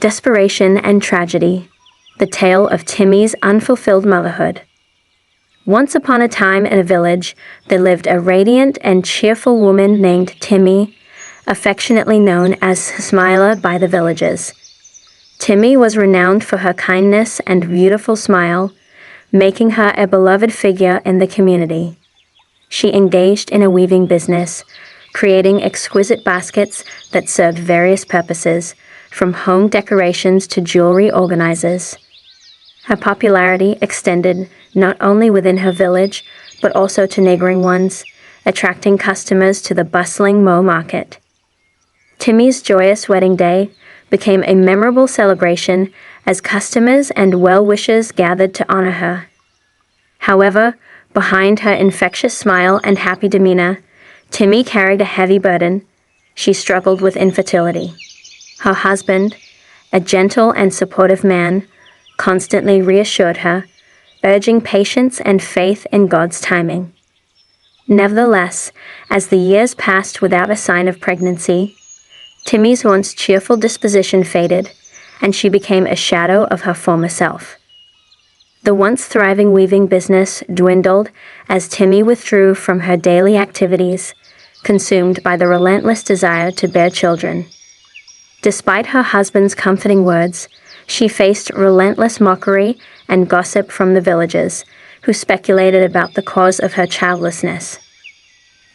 Desperation and Tragedy, the tale of Timmy's unfulfilled motherhood. Once upon a time in a village, there lived a radiant and cheerful woman named Timmy, affectionately known as Smiler by the villagers. Timmy was renowned for her kindness and beautiful smile, making her a beloved figure in the community. She engaged in a weaving business, creating exquisite baskets that served various purposes, from home decorations to jewelry organizers. Her popularity extended not only within her village, but also to neighboring ones, attracting customers to the bustling Moe market. Timmy's joyous wedding day became a memorable celebration as customers and well-wishers gathered to honor her. However, behind her infectious smile and happy demeanor, Timmy carried a heavy burden. She struggled with infertility. Her husband, a gentle and supportive man, constantly reassured her, urging patience and faith in God's timing. Nevertheless, as the years passed without a sign of pregnancy, Timmy's once cheerful disposition faded, and she became a shadow of her former self. The once thriving weaving business dwindled as Timmy withdrew from her daily activities, consumed by the relentless desire to bear children. Despite her husband's comforting words, she faced relentless mockery and gossip from the villagers, who speculated about the cause of her childlessness.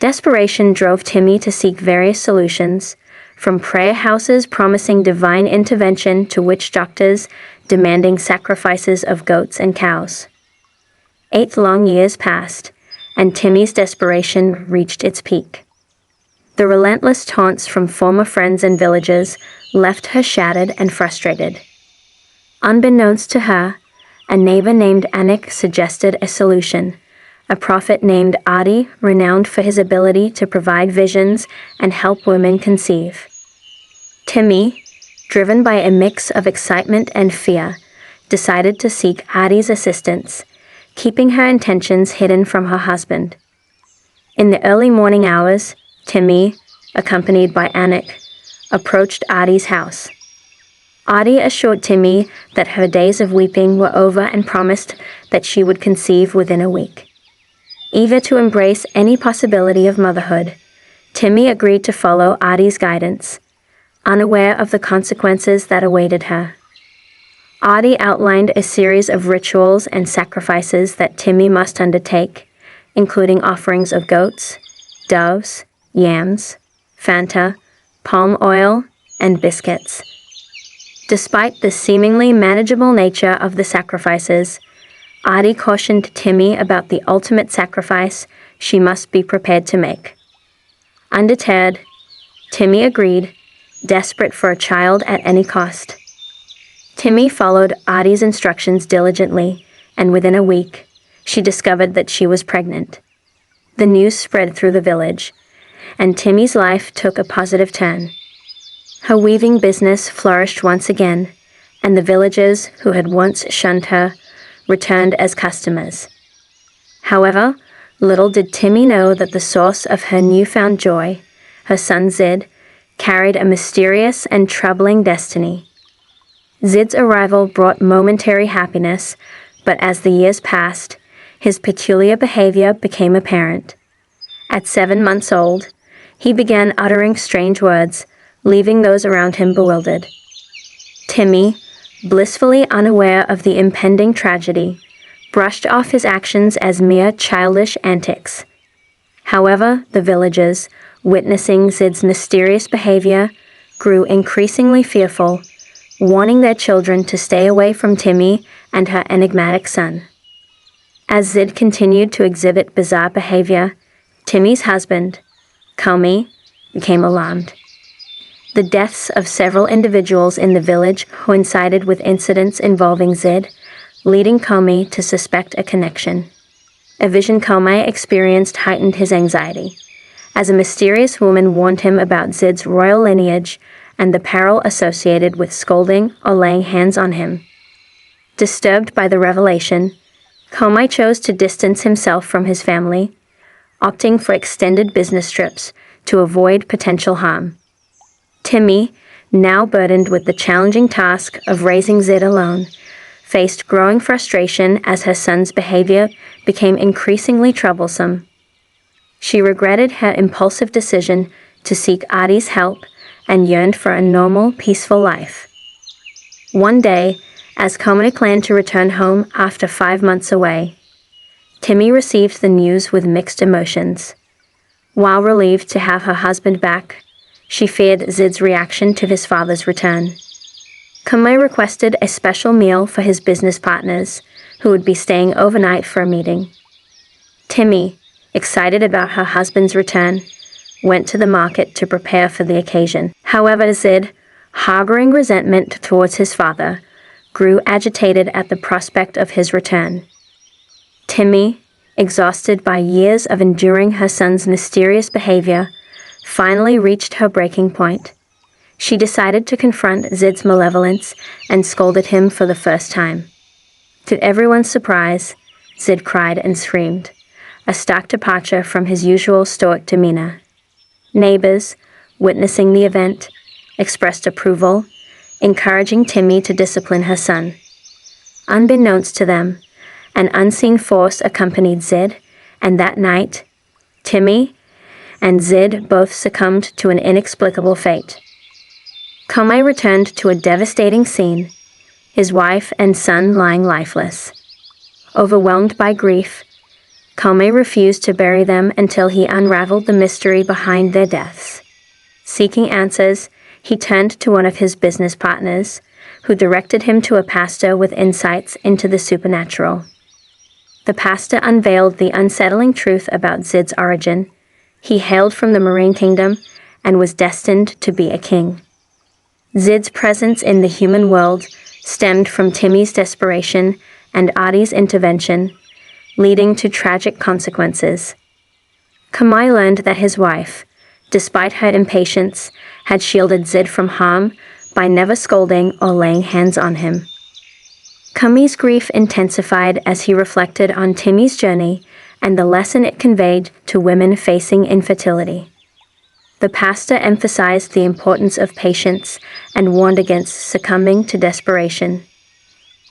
Desperation drove Timmy to seek various solutions, from prayer houses promising divine intervention to witch doctors demanding sacrifices of goats and cows. 8 long years passed, and Timmy's desperation reached its peak. The relentless taunts from former friends and villagers left her shattered and frustrated. Unbeknownst to her, a neighbor named Anik suggested a solution. A prophet named Adi, renowned for his ability to provide visions and help women conceive. Timmy, driven by a mix of excitement and fear, decided to seek Adi's assistance, keeping her intentions hidden from her husband. In the early morning hours, Timmy, accompanied by Anik, approached Adi's house. Adi assured Timmy that her days of weeping were over and promised that she would conceive within a week. Eager to embrace any possibility of motherhood, Timmy agreed to follow Adi's guidance, unaware of the consequences that awaited her. Adi outlined a series of rituals and sacrifices that Timmy must undertake, including offerings of goats, doves, yams, Fanta, palm oil, and biscuits. Despite the seemingly manageable nature of the sacrifices, Adi cautioned Timmy about the ultimate sacrifice she must be prepared to make. Undeterred, Timmy agreed, desperate for a child at any cost. Timmy followed Adi's instructions diligently, and within a week, she discovered that she was pregnant. The news spread through the village, and Timmy's life took a positive turn. Her weaving business flourished once again, and the villagers who had once shunned her returned as customers. However, little did Timmy know that the source of her newfound joy, her son Zid, carried a mysterious and troubling destiny. Zid's arrival brought momentary happiness, but as the years passed, his peculiar behavior became apparent. At 7 months old, he began uttering strange words, leaving those around him bewildered. Timmy, blissfully unaware of the impending tragedy, brushed off his actions as mere childish antics. However, the villagers, witnessing Zid's mysterious behavior, grew increasingly fearful, warning their children to stay away from Timmy and her enigmatic son. As Zid continued to exhibit bizarre behavior, Timmy's husband, Comey, became alarmed. The deaths of several individuals in the village coincided with incidents involving Zid, leading Comey to suspect a connection. A vision Comey experienced heightened his anxiety, as a mysterious woman warned him about Zid's royal lineage and the peril associated with scolding or laying hands on him. Disturbed by the revelation, Comey chose to distance himself from his family, opting for extended business trips to avoid potential harm. Timmy, now burdened with the challenging task of raising Zid alone, faced growing frustration as her son's behavior became increasingly troublesome. She regretted her impulsive decision to seek Adi's help and yearned for a normal, peaceful life. One day, as Komai planned to return home after 5 months away, Timmy received the news with mixed emotions. While relieved to have her husband back, she feared Zid's reaction to his father's return. Komai requested a special meal for his business partners, who would be staying overnight for a meeting. Timmy, excited about her husband's return, went to the market to prepare for the occasion. However, Zid, harboring resentment towards his father, grew agitated at the prospect of his return. Timmy, exhausted by years of enduring her son's mysterious behavior, finally reached her breaking point. She decided to confront Zid's malevolence and scolded him for the first time. To everyone's surprise, Zid cried and screamed, a stark departure from his usual stoic demeanor. Neighbors, witnessing the event, expressed approval, encouraging Timmy to discipline her son. Unbeknownst to them, an unseen force accompanied Zid, and that night, Timmy and Zid both succumbed to an inexplicable fate. Komai returned to a devastating scene, his wife and son lying lifeless. Overwhelmed by grief, Komai refused to bury them until he unraveled the mystery behind their deaths. Seeking answers, he turned to one of his business partners, who directed him to a pastor with insights into the supernatural. The pastor unveiled the unsettling truth about Zid's origin. He hailed from the marine kingdom and was destined to be a king. Zid's presence in the human world stemmed from Timmy's desperation and Adi's intervention, leading to tragic consequences. Komai learned that his wife, despite her impatience, had shielded Zid from harm by never scolding or laying hands on him. Komai's grief intensified as he reflected on Timmy's journey and the lesson it conveyed to women facing infertility. The pastor emphasized the importance of patience and warned against succumbing to desperation.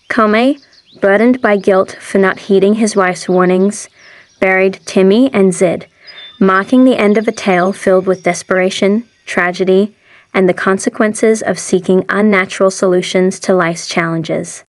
Komai, burdened by guilt for not heeding his wife's warnings, buried Timmy and Zid, marking the end of a tale filled with desperation, tragedy, and the consequences of seeking unnatural solutions to life's challenges.